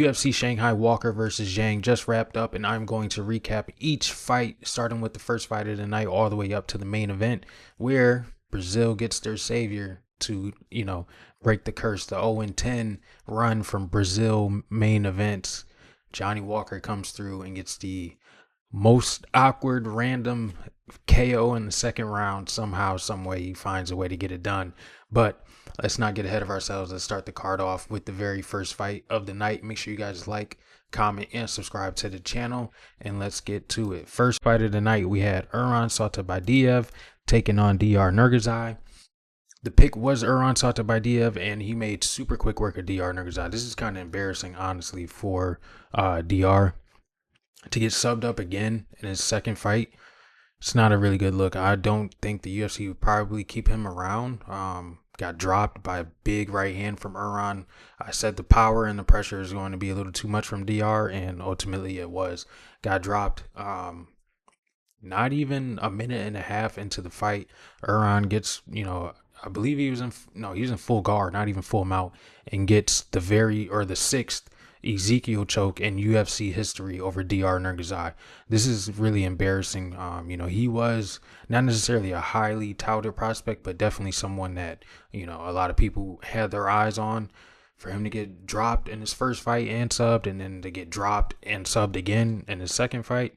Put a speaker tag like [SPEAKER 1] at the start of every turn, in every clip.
[SPEAKER 1] UFC Shanghai Walker versus Zhang just wrapped up, and I'm going to recap each fight, starting with the first fight of the night all the way up to the main event, where Brazil gets their savior to, break the curse, the 0-10 run from Brazil main events. Johnny Walker comes through and gets the most awkward random KO in the second round. Somehow, some way he finds a way to get it done. But let's not get ahead of ourselves. Let's start the card off with the very first fight of the night. Make sure you guys like, comment, and subscribe to the channel, and let's get to it. First fight of the night, we had SATYBALDIEV taking on NURGOZHAY. The pick was SATYBALDIEV, and he made super quick work of NURGOZHAY. This is kind of embarrassing, honestly, for DR to get subbed up again in his second fight. It's not a really good look. I don't think the UFC would probably keep him around. Got dropped by a big right hand from I said the power and the pressure is going to be a little too much from DR, and ultimately it was. Got dropped. Not even a minute and a half into the fight, gets, I believe he was in full guard, not even full mount, and gets the sixth Ezekiel choke in UFC history over NURGOZHAY. This is really embarrassing. He was not necessarily a highly touted prospect, but definitely someone that, a lot of people had their eyes on. For him to get dropped in his first fight and subbed, and then to get dropped and subbed again in his second fight,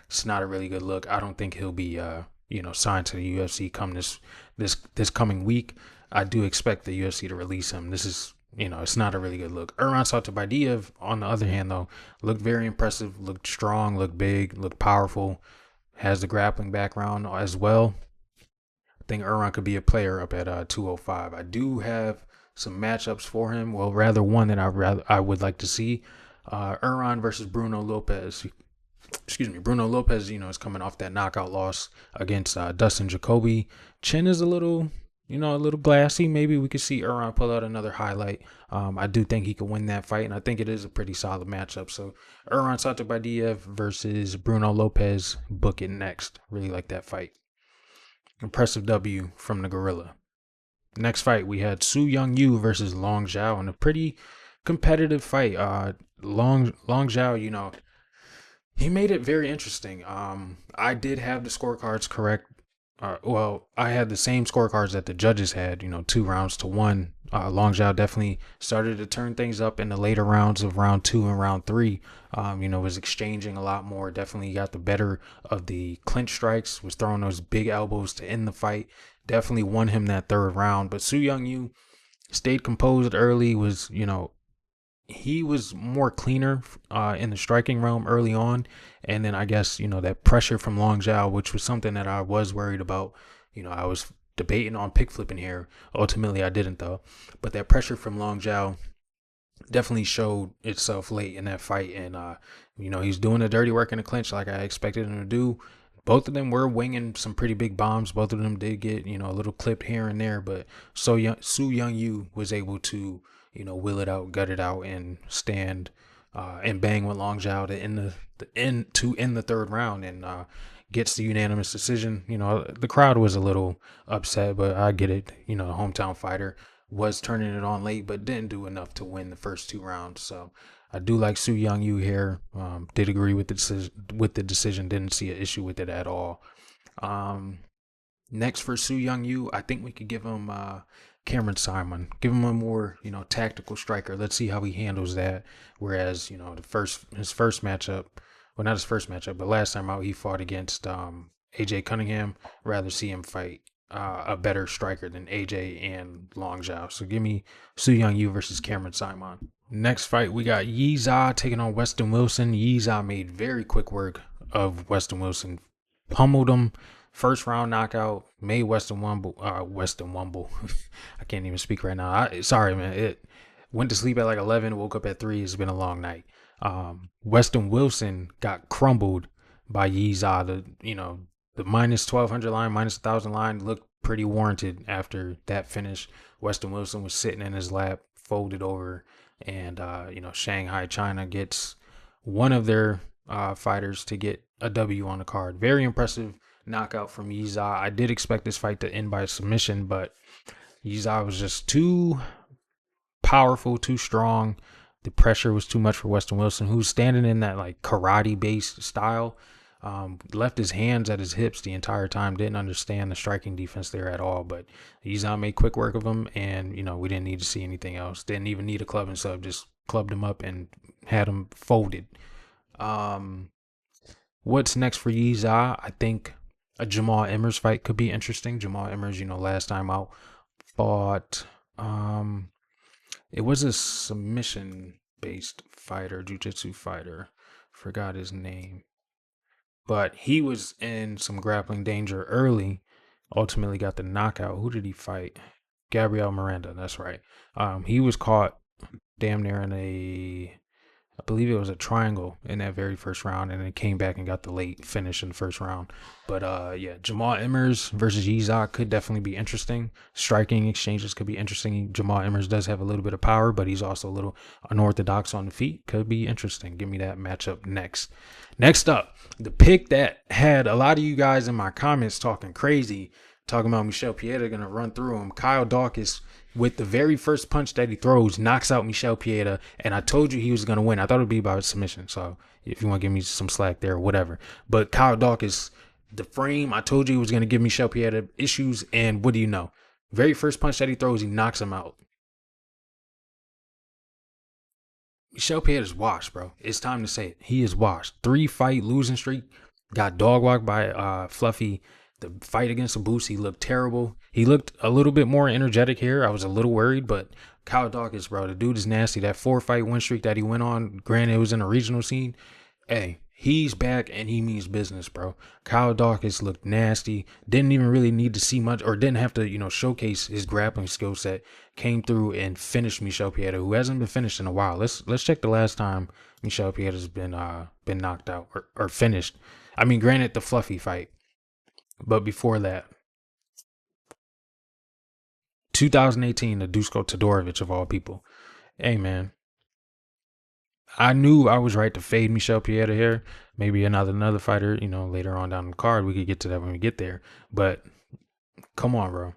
[SPEAKER 1] it's not a really good look. I don't think he'll be signed to the UFC come this coming week. I do expect the UFC to release him. This is, it's not a really good look. SATYBALDIEV, on the other hand, though, looked very impressive, looked strong, looked big, looked powerful, has the grappling background as well. I think could be a player up at 205. I do have some matchups for him. Well, rather one that I would like to see. Versus Bruno Lopez. Bruno Lopez, is coming off that knockout loss against Dustin Jacoby. Chin is a little glassy. Maybe we could see pull out another highlight. I do think he could win that fight, and I think it is a pretty solid matchup. So SATYBALDIEV versus Bruno Lopez, book it next. Really like that fight. Impressive W from the Gorilla. Next fight, we had Su Young-Yu versus Long Zhao in a pretty competitive fight. Long Zhao, he made it very interesting. I did have the scorecards correct. I had the same scorecards that the judges had, 2-1. Long Zhao definitely started to turn things up in the later rounds of round 2 and round 3. Was exchanging a lot more. Definitely got the better of the clinch strikes, was throwing those big elbows to end the fight. Definitely won him that third round. But Su Young-Yu stayed composed early, was, he was more cleaner in the striking realm early on. And then I guess, that pressure from Long Zhao, which was something that I was worried about. I was debating on pick flipping here. Ultimately, I didn't, though. But that pressure from Long Zhao definitely showed itself late in that fight. And, he's doing the dirty work in the clinch like I expected him to do. Both of them were winging some pretty big bombs. Both of them did get, a little clipped here and there. But Su Young-Yu was able to, will it out, gut it out, and stand and bang with Long Zhao to end the third round, and gets the unanimous decision. The crowd was a little upset, but I get it. The hometown fighter was turning it on late, but didn't do enough to win the first 2 rounds. So I do like Su Young-Yu here. Did agree with the decision. Didn't see an issue with it at all. Next for Su Young-Yu, I think we could give him Cameron Simon. Give him a more, tactical striker. Let's see how he handles that. Whereas, his first matchup, well, not his first matchup, but last time out he fought against AJ Cunningham. Rather see him fight a better striker than AJ and Long Zhao. So give me Su Young-Yu versus Cameron Simon. Next fight, we got Zhang taking on Weston Wilson. Zhang made very quick work of Weston Wilson. Pummeled him. First round knockout, made Weston Wumble. I can't even speak right now. Sorry, man. It went to sleep at like 11, woke up at 3. It's been a long night. Weston Wilson got crumbled by Zhang. The minus 1,200 line, minus 1,000 line looked pretty warranted after that finish. Weston Wilson was sitting in his lap, folded over, and Shanghai, China gets one of their fighters to get a W on the card. Very impressive knockout from Zhang. I did expect this fight to end by submission, but Zhang was just too powerful, too strong, The pressure was too much for Weston Wilson, who's standing in that like karate based style. Left his hands at his hips the entire time. Didn't understand the striking defense there at all. But Izan made quick work of him, and we didn't need to see anything else. Didn't even need a club and sub. Just clubbed him up and had him folded. What's next for Yiza? I think a Jamal Emmers fight could be interesting. Jamal Emmers, last time out fought. It was a submission based fighter, jiu-jitsu fighter. Forgot his name. But he was in some grappling danger early. Ultimately got the knockout. Who did he fight? Gabriel Miranda. That's right. He was caught damn near in I believe it was a triangle in that very first round, and then came back and got the late finish in the first round. But yeah, Jamal Emmers versus Yiza could definitely be interesting. Striking exchanges could be interesting. Jamal Emmers does have a little bit of power, but he's also a little unorthodox on the feet. Could be interesting. Give me that matchup next. Next up, the pick that had a lot of you guys in my comments talking crazy, talking about Michel Pieta going to run through him. Kyle Daukaus, with the very first punch that he throws, knocks out Michel Pieta, and I told you he was going to win. I thought it would be by submission, so if you want to give me some slack there, whatever. But Kyle Daukaus, the frame, I told you he was going to give Michel Pieta issues, and what do you know? Very first punch that he throws, he knocks him out. Michel Pieta's washed, bro. It's time to say it. He is washed. 3-fight losing streak. Got dog walked by Fluffy. The fight against the Boost, he looked terrible. He looked a little bit more energetic here. I was a little worried, but Kyle Daukaus, bro, the dude is nasty. That 4-fight win streak that he went on, granted it was in a regional scene. Hey, he's back and he means business, bro. Kyle Daukaus looked nasty. Didn't even really need to see much, or didn't have to, showcase his grappling skill set. Came through and finished Michel Pieta, who hasn't been finished in a while. Let's check the last time Michel Pieta's been knocked out or finished. I mean, granted, the Fluffy fight. But before that, 2018, the Dusko Todorovic of all people. Hey, man. I knew I was right to fade Michel Pieta here. Maybe another fighter, later on down the card. We could get to that when we get there. But come on, bro.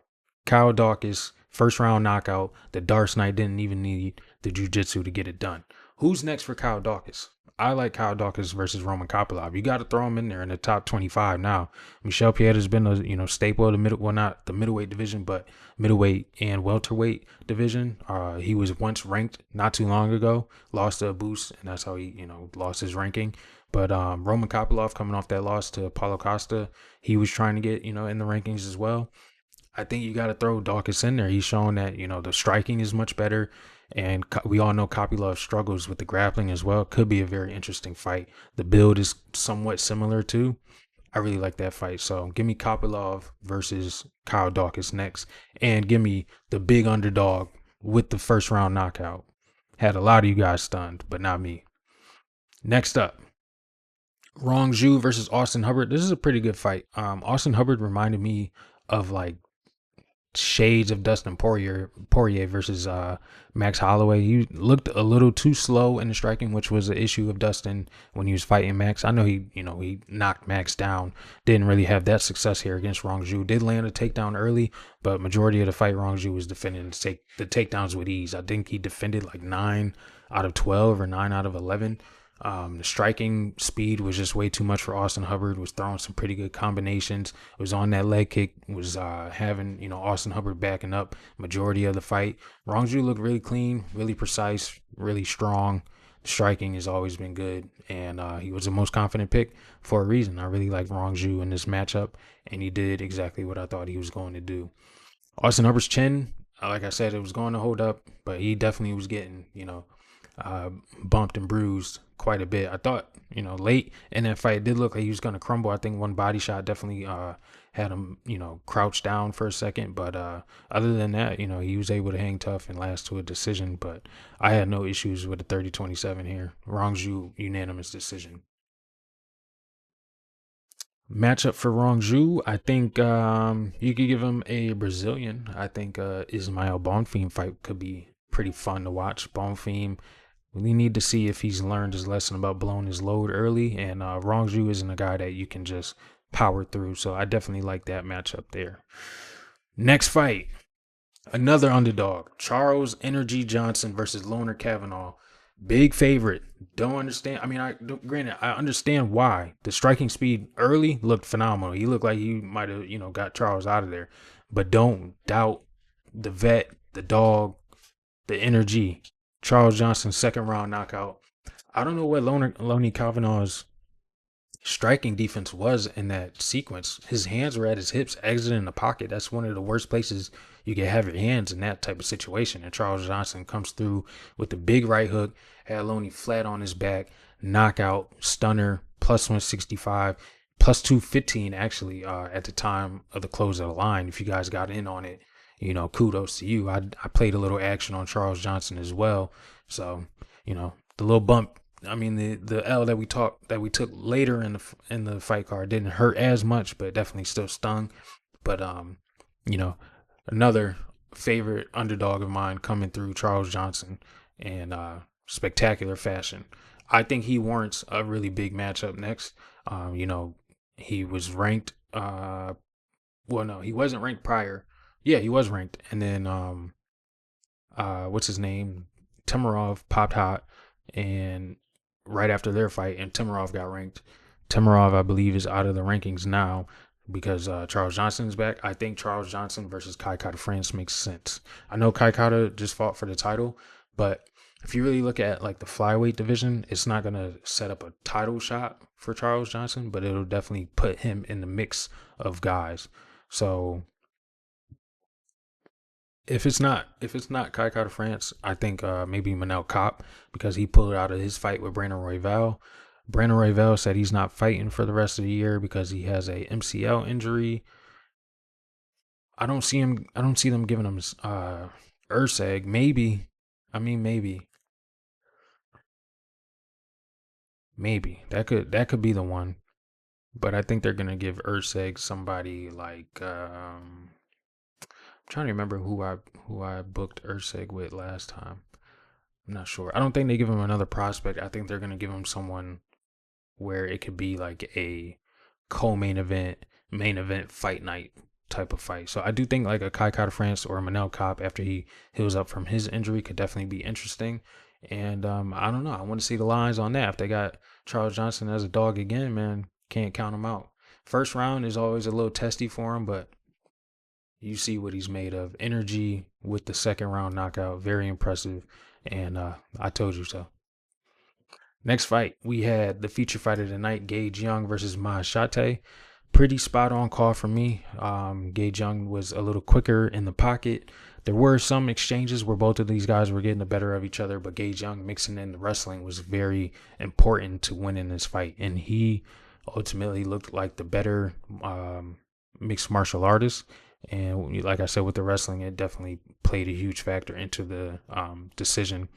[SPEAKER 1] Kyle Daukaus, first round knockout. The Darce Knight didn't even need the jiu-jitsu to get it done. Who's next for Kyle Daukaus? I like Kyle Daukaus versus Roman Kopylov. You got to throw him in there in the top 25 now. Michel Pieta's been a staple of the not the middleweight division, but middleweight and welterweight division. He was once ranked not too long ago, lost to a Boost, and that's how he lost his ranking. But Roman Kopylov, coming off that loss to Paulo Costa, he was trying to get in the rankings as well. I think you got to throw Daukaus in there. He's shown that the striking is much better. And we all know Kopylov struggles with the grappling as well. Could be a very interesting fight. The build is somewhat similar too. I really like that fight. So give me Kopylov versus Kyle Daukaus next. And give me the big underdog with the first round knockout. Had a lot of you guys stunned, but not me. Next up, Rong Zhu versus Austin Hubbard. This is a pretty good fight. Austin Hubbard reminded me of like shades of Dustin Poirier versus Max Holloway. He looked a little too slow in the striking, which was an issue of Dustin when he was fighting Max. I know he knocked Max down. Didn't really have that success here against Rong Zhu. Did land a takedown early, but majority of the fight Rong Zhu was defending the takedowns with ease. I think he defended like 9 out of 12 or 9 out of 11. The striking speed was just way too much for Austin Hubbard. Was throwing some pretty good combinations. Was on that leg kick. Was having Austin Hubbard backing up majority of the fight. Rong Zhu looked really clean, really precise, really strong. The striking has always been good, and he was the most confident pick for a reason. I really like Rong Zhu in this matchup, and he did exactly what I thought he was going to do. Austin Hubbard's chin, like I said, it was going to hold up, but he definitely was getting bumped and bruised quite a bit. I thought, late in that fight, it did look like he was going to crumble. I think one body shot definitely had him, crouched down for a second. But other than that, he was able to hang tough and last to a decision. But I had no issues with the 30-27 here. Rong Zhu, unanimous decision. Matchup for Rong Zhu, I think you could give him a Brazilian. I think Ismael Bonfim fight could be pretty fun to watch. Bonfim, we need to see if he's learned his lesson about blowing his load early, and Rong Zhu isn't a guy that you can just power through, so I definitely like that matchup there. Next fight, another underdog, Charles Energy Johnson versus Loner Kavanagh. Big favorite. Don't understand. I mean, granted, I understand why. The striking speed early looked phenomenal. He looked like he might have, got Charles out of there. But don't doubt the vet, the dog, the energy. Charles Johnson, second round knockout. I don't know what Loney Kavanagh's striking defense was in that sequence. His hands were at his hips, exiting the pocket. That's one of the worst places you can have your hands in that type of situation. And Charles Johnson comes through with the big right hook, had Loney flat on his back, knockout, stunner, plus 165, plus 215 actually at the time of the close of the line. If you guys got in on it, kudos to you. I played a little action on Charles Johnson as well. So, the little bump, I mean, the L that we took later in the fight card didn't hurt as much, but definitely still stung. But another favorite underdog of mine coming through, Charles Johnson, in spectacular fashion. I think he warrants a really big matchup next. He was ranked. Well, no, he wasn't ranked prior. Yeah, he was ranked, and then what's his name? Timarov popped hot, and right after their fight, and Timarov got ranked. Timarov, I believe, is out of the rankings now because Charles Johnson's back. I think Charles Johnson versus Kai Kara France makes sense. I know Kai Kara just fought for the title, but if you really look at like the flyweight division, it's not gonna set up a title shot for Charles Johnson, but it'll definitely put him in the mix of guys. So if it's not Kai Kara France, I think maybe Manel Kopp, because he pulled out of his fight with Brandon Royval. Brandon Royval said he's not fighting for the rest of the year because he has a MCL injury. I don't see them giving him Urseg. Maybe. I mean, maybe that could be the one. But I think they're gonna give Urseg somebody like I'm trying to remember who I booked Urseg with last time. I'm not sure. I don't think they give him another prospect. I think they're gonna give him someone where it could be like a co-main event, main event fight night type of fight. So I do think like a Kai Kara France or a Manel Kopp after he heals up from his injury could definitely be interesting. And I don't know. I want to see the lines on that. If they got Charles Johnson as a dog again, man, can't count him out. First round is always a little testy for him, but you see what he's made of. Energy with the second round knockout, very impressive. And I told you so. Next fight, we had the feature fight of the night, Gage Young versus Maheshate. Pretty spot on call for me. Gage Young was a little quicker in the pocket. There were some exchanges where both of these guys were getting the better of each other, but Gage Young mixing in the wrestling was very important to winning this fight. And he ultimately looked like the better mixed martial artist. And like I said, with the wrestling, it definitely played a huge factor into the decision.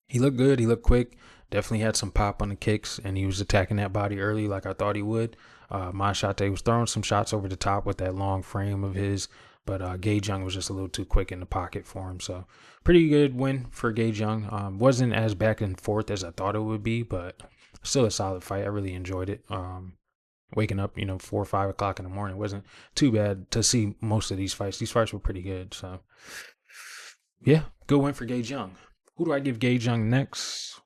[SPEAKER 1] He looked good. He looked quick. Definitely had some pop on the kicks, and he was attacking that body early like I thought he would. Maheshate was throwing some shots over the top with that long frame of his, but Gage Young was just a little too quick in the pocket for him. So pretty good win for Gage Young. Wasn't as back and forth as I thought it would be, but still a solid fight. I really enjoyed it. Waking up, 4 or 5 o'clock in the morning wasn't too bad to see most of these fights. These fights were pretty good. So yeah, good win for Gage Young. Who do I give Gage Young next?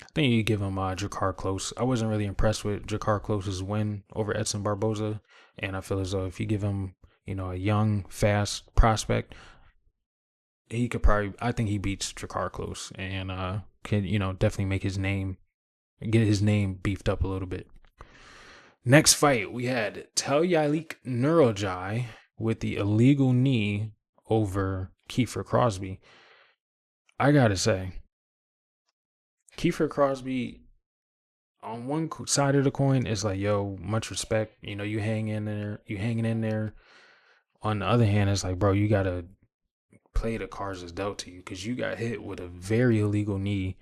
[SPEAKER 1] I think you give him Jakar Close. I wasn't really impressed with Jakar Close's win over Edson Barboza, and I feel as though if you give him, a young, fast prospect, he could probably. I think he beats Jakar Close and can definitely make his name, get his name beefed up a little bit. Next fight, we had Telyalik NURGOZHAY with the illegal knee over Kiefer Crosbie. I gotta say, Kiefer Crosbie, on one side of the coin, is like, yo, much respect. You hang in there. You hanging in there. On the other hand, it's like, bro, you gotta play the cards that's dealt to you because you got hit with a very illegal knee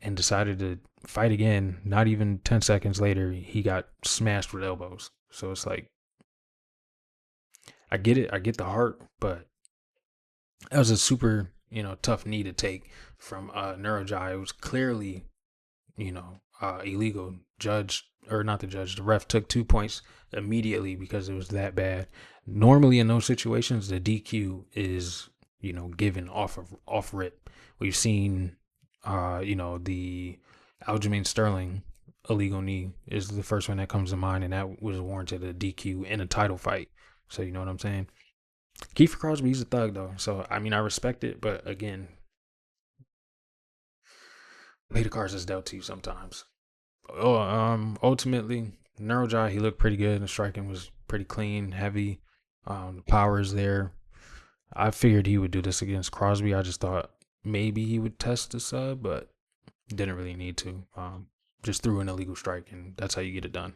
[SPEAKER 1] and decided to fight again. Not even 10 seconds later, he got smashed with elbows. So it's like, I get it. I get the heart, but that was a super, tough knee to take from NURGOZHAY. It was clearly, illegal. The ref took 2 points immediately because it was that bad. Normally in those situations, the DQ is, given off rip. We've seen The Aljamain Sterling illegal knee is the first one that comes to mind, and that was warranted a DQ in a title fight. So you know what I'm saying? Kiefer Crosby's a thug though, so I mean I respect it, but again, play the cards that's dealt to you sometimes. Ultimately, NURGOZHAY, he looked pretty good. The striking was pretty clean, heavy. The power is there. I figured he would do this against Crosby. I just thought maybe he would test the sub, but didn't really need to. Just threw an illegal strike, and that's how you get it done.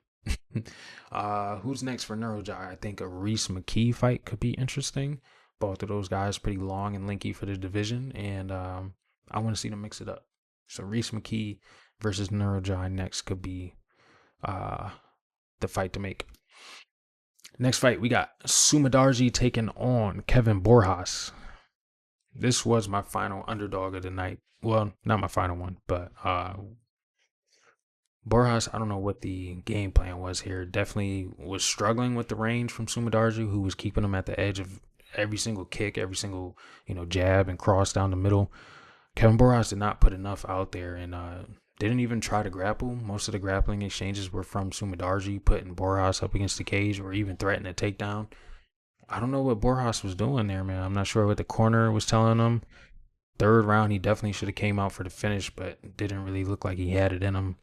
[SPEAKER 1] Who's next for NURGOZHAY? I think a Reese McKee fight could be interesting. Both of those guys pretty long and linky for the division, and I want to see them mix it up. So Reese McKee versus NURGOZHAY next could be the fight to make. Next fight, we got MADERJI taking on Kevin Borjas. This was my final underdog of the night. Well, not my final one, but Borjas, I don't know what the game plan was here. Definitely was struggling with the range from MADERJI, who was keeping him at the edge of every single kick, every single, jab and cross down the middle. Kevin Borjas did not put enough out there, and didn't even try to grapple. Most of the grappling exchanges were from MADERJI, putting Borjas up against the cage or even threatening a takedown. I don't know what Borjas was doing there, man. I'm not sure what the corner was telling him. Third round, he definitely should have came out for the finish, but didn't really look like he had it in him.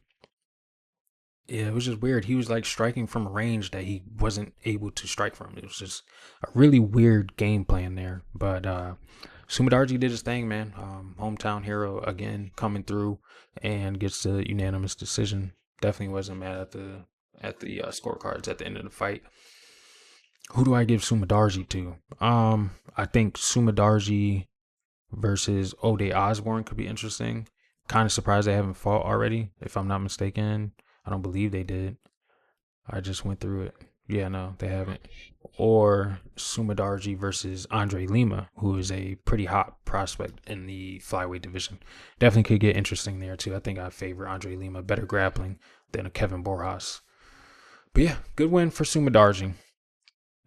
[SPEAKER 1] Yeah, it was just weird. He was like striking from a range that he wasn't able to strike from. It was just a really weird game plan there. But MADERJI did his thing, man. Hometown hero again, coming through and gets the unanimous decision. Definitely wasn't mad at the scorecards at the end of the fight. Who do I give MADERJI to? I think MADERJI versus Ode Osborne could be interesting. Kind of surprised they haven't fought already, if I'm not mistaken. I don't believe they did. I just went through it. Yeah, no, they haven't. Or MADERJI versus Andre Lima, who is a pretty hot prospect in the flyweight division. Definitely could get interesting there too. I think I favor Andre Lima, better grappling than a Kevin Borjas. But yeah, good win for MADERJI.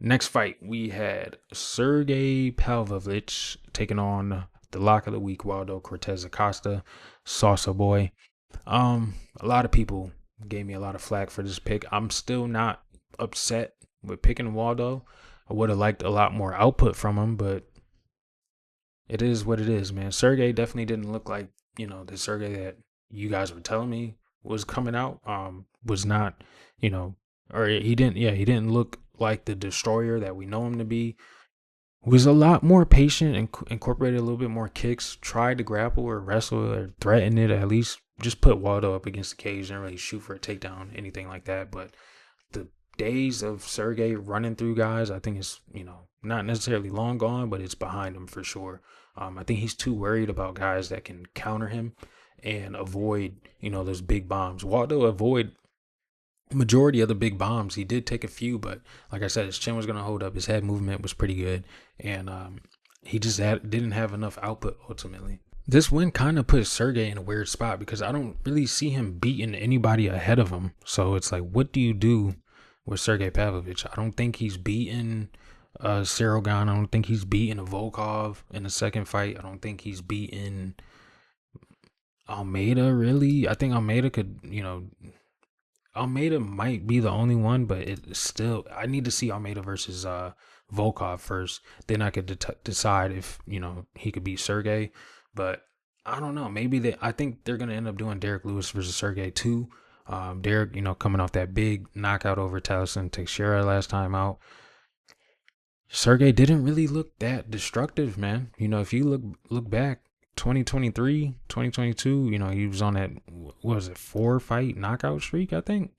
[SPEAKER 1] Next fight, we had Sergey Pavlovich taking on the lock of the week, Waldo CORTES-ACOSTA, Salsa Boy. A lot of people gave me a lot of flack for this pick. I'm still not upset with picking Waldo. I would have liked a lot more output from him, but it is what it is, man. Sergey definitely didn't look like, the Sergey that you guys were telling me was coming out. Was not, or he didn't look like the destroyer that we know him to be. Was a lot more patient and incorporated a little bit more kicks, tried to grapple or wrestle or threaten it, at least just put Waldo up against the cage, didn't really shoot for a takedown, anything like that. But the days of Sergey running through guys, I think it's, not necessarily long gone, but it's behind him for sure. I think he's too worried about guys that can counter him and avoid, those big bombs. Waldo avoid majority of the big bombs. He did take a few, but like I said, his chin was going to hold up. His head movement was pretty good, and he just didn't have enough output ultimately. This win kind of put Sergey in a weird spot because I don't really see him beating anybody ahead of him. So it's like, what do you do with Sergey Pavlovich? I don't think he's beaten Cyril Gane. I don't think he's beaten a Volkov in the second fight. I don't think he's beaten Almeida, really. I think Almeida could, Almeida might be the only one, but it's still, I need to see Almeida versus Volkov first. Then I could decide if, he could beat Sergey. But I don't know. Maybe I think they're going to end up doing Derek Lewis versus Sergey too. Derek, coming off that big knockout over Taliesin Teixeira last time out. Sergey didn't really look that destructive, man. If you look back, 2023, 2022, he was on that, what was it, 4-fight knockout streak, I think.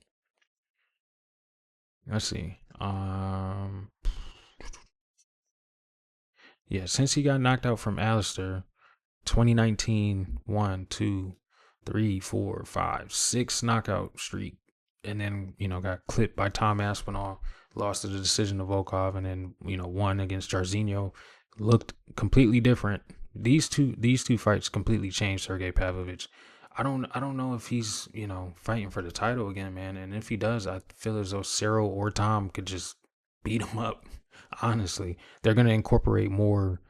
[SPEAKER 1] Let's see. Yeah, since he got knocked out from Alistair, 2019, 1, 2, 3, 4, 5, 6 knockout streak. And then, got clipped by Tom Aspinall, lost to the decision to Volkov, and then, won against Jairzinho. Looked completely different. These two fights completely changed Sergey Pavlovich. I don't know if he's, fighting for the title again, man. And if he does, I feel as though Cyril or Tom could just beat him up. Honestly, they're going to incorporate more,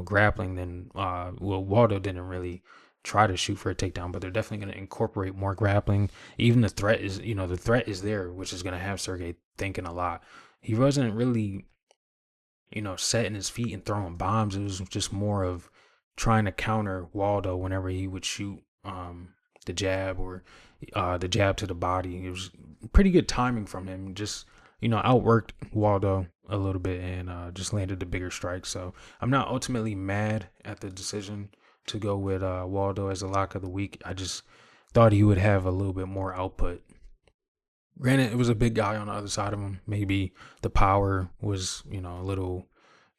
[SPEAKER 1] grappling than, Waldo didn't really try to shoot for a takedown, but they're definitely going to incorporate more grappling. Even the threat is, the threat is there, which is going to have Sergey thinking a lot. He wasn't really, setting his feet and throwing bombs. It was just more of trying to counter Waldo whenever he would shoot the jab or the jab to the body. It was pretty good timing from him. Just, outworked Waldo a little bit and just landed the bigger strike. So I'm not ultimately mad at the decision to go with Waldo as a lock of the week. I just thought he would have a little bit more output. Granted, it was a big guy on the other side of him. Maybe the power was,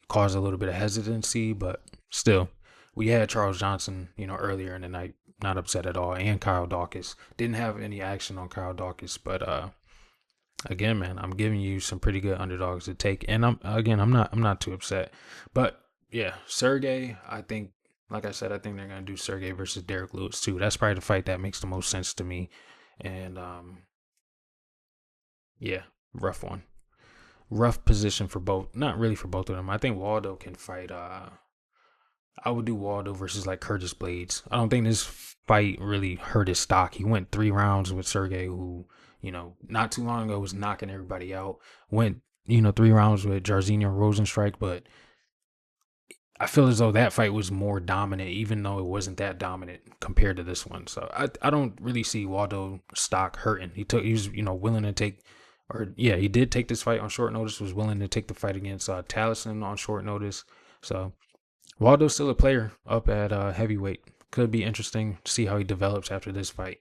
[SPEAKER 1] caused a little bit of hesitancy, but still, we had Charles Johnson, earlier in the night, not upset at all, and Kyle Daukaus. Didn't have any action on Kyle Daukaus, but again, man, I'm giving you some pretty good underdogs to take, and I'm not too upset. But yeah, Sergey, I think, like I said, I think they're gonna do Sergey versus Derek Lewis too. That's probably the fight that makes the most sense to me, and yeah, rough one. Rough position for both. Not really for both of them. I think Waldo can fight. I would do Waldo versus like Curtis Blades. I don't think this fight really hurt his stock. He went 3 rounds with Sergey, who, not too long ago was knocking everybody out. Went, 3 rounds with Jairzinho Rosenstrike, but I feel as though that fight was more dominant, even though it wasn't that dominant compared to this one. So I don't really see Waldo stock hurting. He was, willing to take. Or yeah, he did take this fight on short notice, was willing to take the fight against Taliesin on short notice. So Waldo's still a player up at heavyweight. Could be interesting to see how he develops after this fight.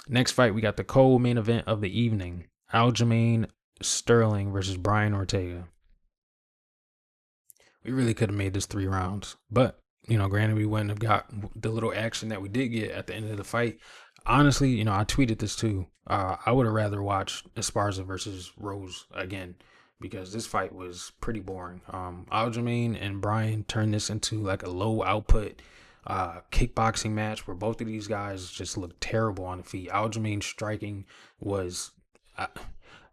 [SPEAKER 1] Next fight, we got the co-main event of the evening. Aljamain Sterling versus Brian Ortega. We really could have made this 3 rounds. But, granted, we wouldn't have got the little action that we did get at the end of the fight. Honestly, I tweeted this too. I would have rather watched Esparza versus Rose again, because this fight was pretty boring. Aljamain and Brian turned this into like a low output kickboxing match where both of these guys just looked terrible on the feet. Aljamain striking was,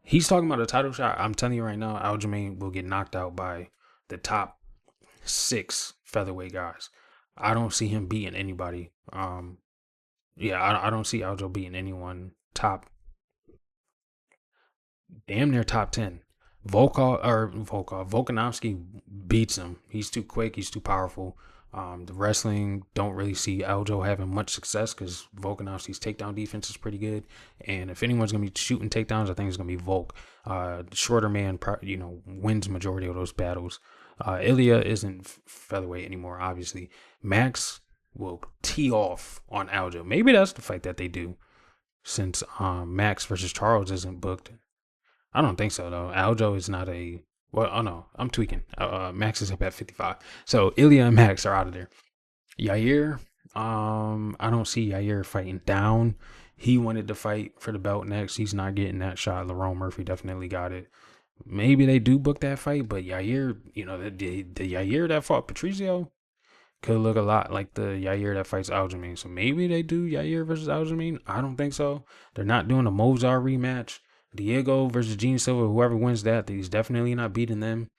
[SPEAKER 1] he's talking about a title shot. I'm telling you right now, Aljamain will get knocked out by the top 6 featherweight guys. I don't see him beating anybody. I don't see Aljo beating anyone damn near top 10. Volkanovski beats him. He's too quick. He's too powerful. The wrestling, don't really see Aljo having much success because Volkanovski's takedown defense is pretty good. And if anyone's going to be shooting takedowns, I think it's going to be Volk. The shorter man, wins majority of those battles. Ilya isn't featherweight anymore, obviously. Max will tee off on Aljo. Maybe that's the fight that they do, since Max versus Charles isn't booked. I don't think so, though. Aljo is not a... Well, oh no, I'm tweaking. Max is up at 55. So Ilya and Max are out of there. Yair, I don't see Yair fighting down. He wanted to fight for the belt next. He's not getting that shot. Lerone Murphy definitely got it. Maybe they do book that fight, but Yair, the Yair that fought Patricio could look a lot like the Yair that fights Aljamain. So maybe they do Yair versus Aljamain. I don't think so. They're not doing a Mozart rematch. Diego versus Gene Silva, whoever wins that, he's definitely not beating them.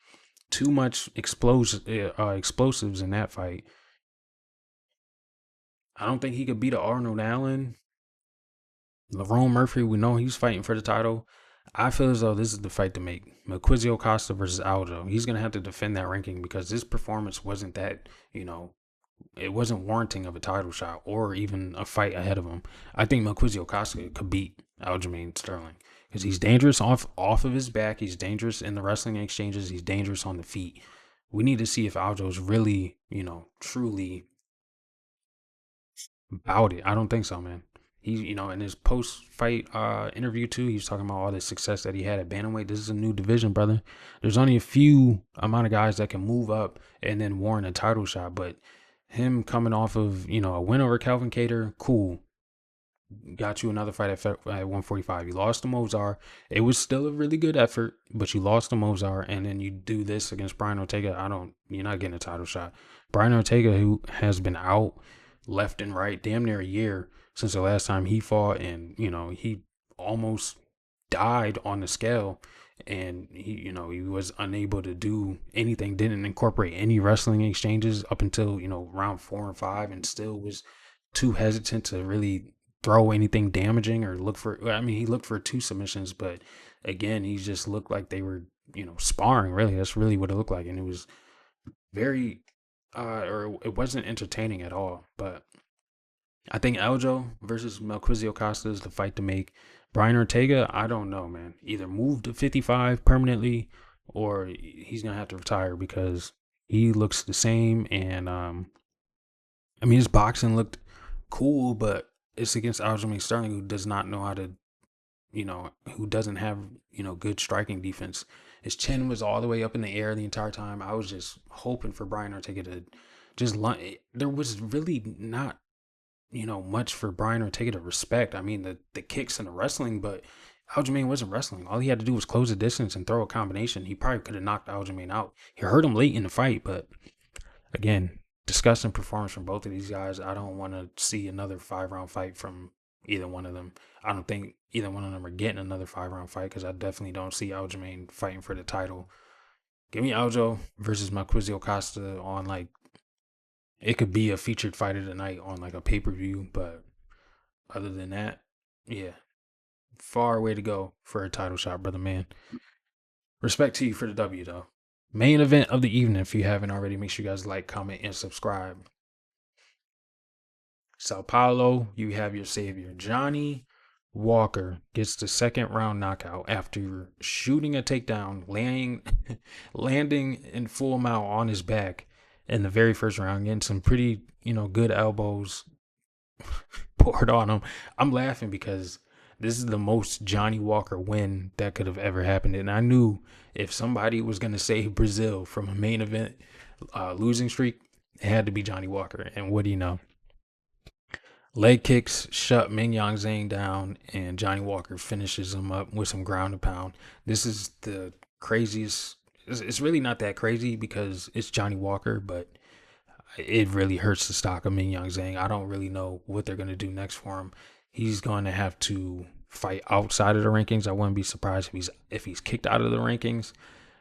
[SPEAKER 1] Too much explosives in that fight. I don't think he could beat Arnold Allen. Lerone Murphy, we know he's fighting for the title. I feel as though this is the fight to make. CORTES-ACOSTA versus Aljo. He's going to have to defend that ranking because this performance wasn't that, it wasn't warranting of a title shot or even a fight ahead of him. I think CORTES-ACOSTA could beat Aljamain Sterling because he's dangerous off of his back. He's dangerous in the wrestling exchanges. He's dangerous on the feet. We need to see if Aljo's really, truly about it. I don't think so, man. He, in his post-fight interview too, he was talking about all the success that he had at bantamweight. This is a new division, brother. There's only a few amount of guys that can move up and then warrant a title shot. But him coming off of, a win over Calvin Kattar, cool. Got you another fight at 145. You lost to Mozart. It was still a really good effort, but you lost to Mozart, and then you do this against Brian Ortega. You're not getting a title shot. Brian Ortega, who has been out left and right damn near a year since the last time he fought, and he almost died on the scale, and he was unable to do anything, didn't incorporate any wrestling exchanges up until round 4 and 5, and still was too hesitant to really throw anything damaging or look for. I mean, he looked for 2 submissions, but again, he just looked like they were sparring. Really, that's really what it looked like, and it was very or it wasn't entertaining at all. But I think Aljo versus Melquizacosta is the fight to make. Brian Ortega, I don't know, man. Either move to 55 permanently, or he's gonna have to retire because he looks the same. And I mean, his boxing looked cool, but it's against Aljamain Sterling, who does not know how to, who doesn't have good striking defense. His chin was all the way up in the air the entire time. I was just hoping for Brian Ortega to just there was really not much for Brian Ortega to respect. I mean, the kicks and the wrestling, but Aljamain wasn't wrestling. All he had to do was close the distance and throw a combination. He probably could have knocked Aljamain out. He hurt him late in the fight, but again, disgusting performance from both of these guys. I don't want to see another 5-round fight from either one of them. I don't think either one of them are getting another 5-round fight, because I definitely don't see Aljamain fighting for the title. Give me Aljo versus Melquizacosta on, like, it could be a featured fight of the night on like a pay-per-view, but other than that, yeah, far way to go for a title shot, brother man. Respect to you for the W, though. Main event of the evening. If you haven't already, make sure you guys like, comment, and subscribe. Sao Paulo, you have your savior. Johnny Walker gets the 2nd-round knockout after shooting a takedown, landing in full mount on his back in the very first round, getting some pretty, good elbows poured on him. I'm laughing because this is the most Johnny Walker win that could have ever happened. And I knew if somebody was going to save Brazil from a main event losing streak, it had to be Johnny Walker. And what do you know? Leg kicks shut Mingyang Zhang down, and Johnny Walker finishes him up with some ground and pound. This is the craziest. It's really not that crazy because it's Johnny Walker, but it really hurts the stock of Mingyang Zhang. I don't really know what they're going to do next for him. He's going to have to fight outside of the rankings. I wouldn't be surprised if he's kicked out of the rankings.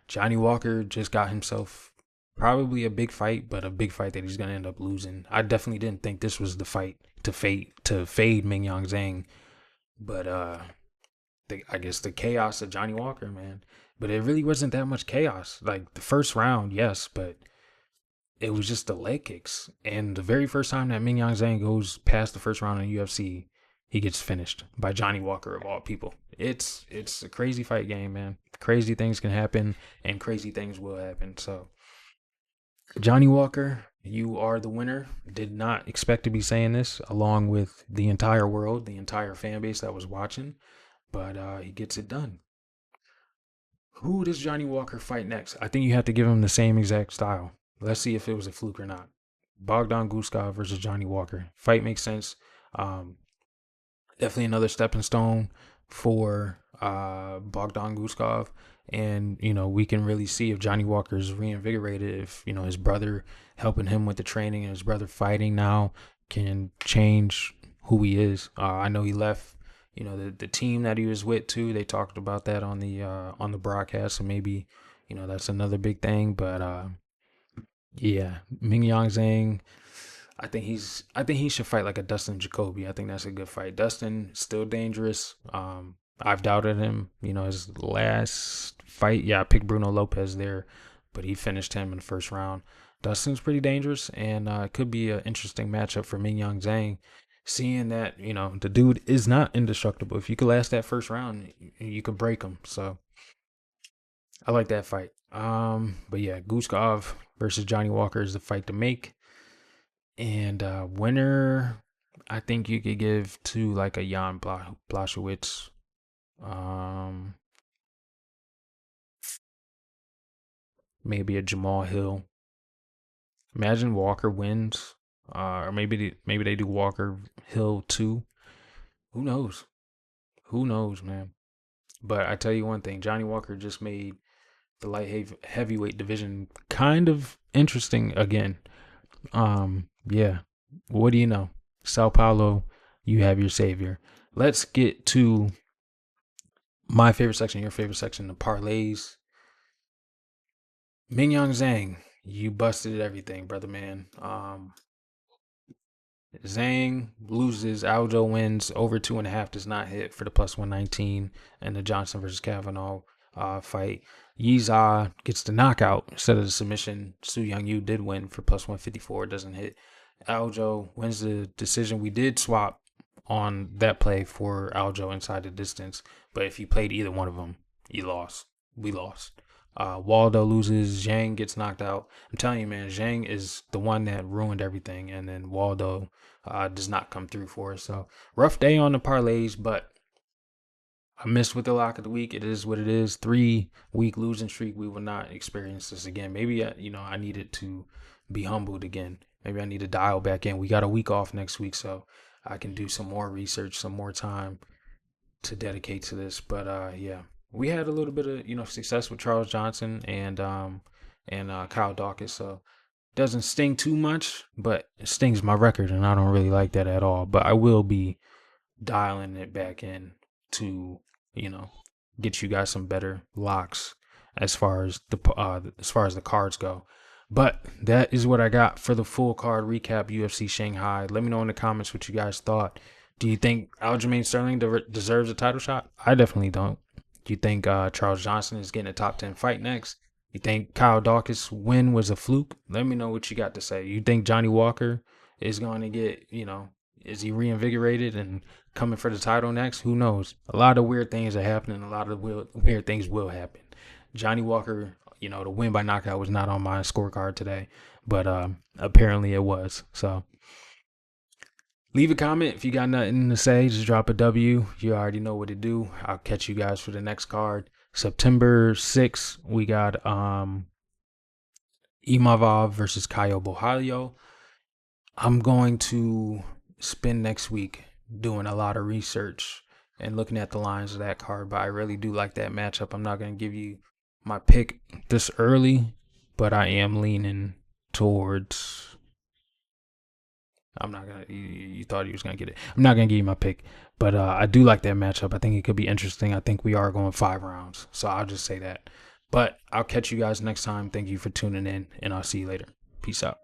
[SPEAKER 1] Johnny Walker just got himself probably a big fight, but a big fight that he's going to end up losing. I definitely didn't think this was the fight to fade Mingyang Zhang, but I guess the chaos of Johnny Walker, man. But it really wasn't that much chaos. Like the first round, yes, but it was just the leg kicks. And the very first time that Mingyang Zhang goes past the first round in UFC, he gets finished by Johnny Walker of all people. It's a crazy fight game, man. Crazy things can happen, and crazy things will happen. So, Johnny Walker, you are the winner. Did not expect to be saying this, along with the entire world, the entire fan base that was watching, but he gets it done. Who does Johnny Walker fight next? I think you have to give him the same exact style. Let's see if it was a fluke or not. Bogdan Guskov versus Johnny Walker. Fight makes sense. Definitely another stepping stone for Bogdan Guskov. And, we can really see if Johnny Walker is reinvigorated, if, his brother helping him with the training and his brother fighting now can change who he is. I know he left, the team that he was with too. They talked about that on the broadcast. So maybe, that's another big thing. But yeah, Mingyang Zhang, I think he should fight like a Dustin Jacoby. I think that's a good fight. Dustin still dangerous. I've doubted him. His last fight, yeah, I picked Bruno Lopez there, but he finished him in the first round. Dustin's pretty dangerous, and it could be an interesting matchup for Mingyang Zhang, seeing that, the dude is not indestructible. If you could last that first round, you could break him. So I like that fight. But yeah, Guskov versus Johnny Walker is the fight to make. And winner, I think you could give to like a Jan Blachowicz. Maybe a Jamal Hill. Imagine Walker wins, or maybe they do Walker Hill too. Who knows? Who knows, man? But I tell you one thing, Johnny Walker just made the light heavyweight division kind of interesting again. Yeah. What do you know? Sao Paulo, you have your savior. Let's get to My favorite section, your favorite section, the parlays. Mingyang Zhang, you busted everything, brother man. Zhang loses, Aljo wins, over 2.5 does not hit for the plus 119, and the Johnson versus Kavanaugh fight. Yiza gets the knockout instead of the submission. Su Young Yu did win for plus 154, doesn't hit. Aljo wins the decision. We did swap on that play for Aljo inside the distance, but if you played either one of them, you lost. We lost. Waldo loses. Zhang gets knocked out. I'm telling you, man, Zhang is the one that ruined everything, and then Waldo does not come through for us. So rough day on the parlays, but I missed with the lock of the week. It is what it is. 3-week losing streak. We will not experience this again. Maybe I needed to be humbled again. Maybe I need to dial back in. We got a week off next week, so I can do some more research, some more time to dedicate to this. But yeah, we had a little bit of success with Charles Johnson and Kyle Daukaus, so doesn't sting too much, but it stings my record, and I don't really like that at all. But I will be dialing it back in to get you guys some better locks as far as the cards go. But that is what I got for the full card recap. UFC Shanghai. Let me know in the comments what you guys thought. Do you think Aljamain Sterling deserves a title shot? I definitely don't. Do you think Charles Johnson is getting a top 10 fight next? You think Kyle Daukaus' win was a fluke? Let me know what you got to say. You think Johnny Walker is going to get, is he reinvigorated and coming for the title next? Who knows? A lot of weird things are happening. A lot of weird things will happen. Johnny Walker, the win by knockout was not on my scorecard today, but apparently it was. So leave a comment if you got nothing to say. Just drop a W. You already know what to do. I'll catch you guys for the next card. September 6th, we got Imavov versus Caio Borralho. I'm going to spend next week doing a lot of research and looking at the lines of that card, but I really do like that matchup. I'm not going to give you my pick this early, but I am leaning towards... you thought he was going to get it. I'm not going to give you my pick, but I do like that matchup. I think it could be interesting. I think we are going 5 rounds, so I'll just say that. But I'll catch you guys next time. Thank you for tuning in, and I'll see you later. Peace out.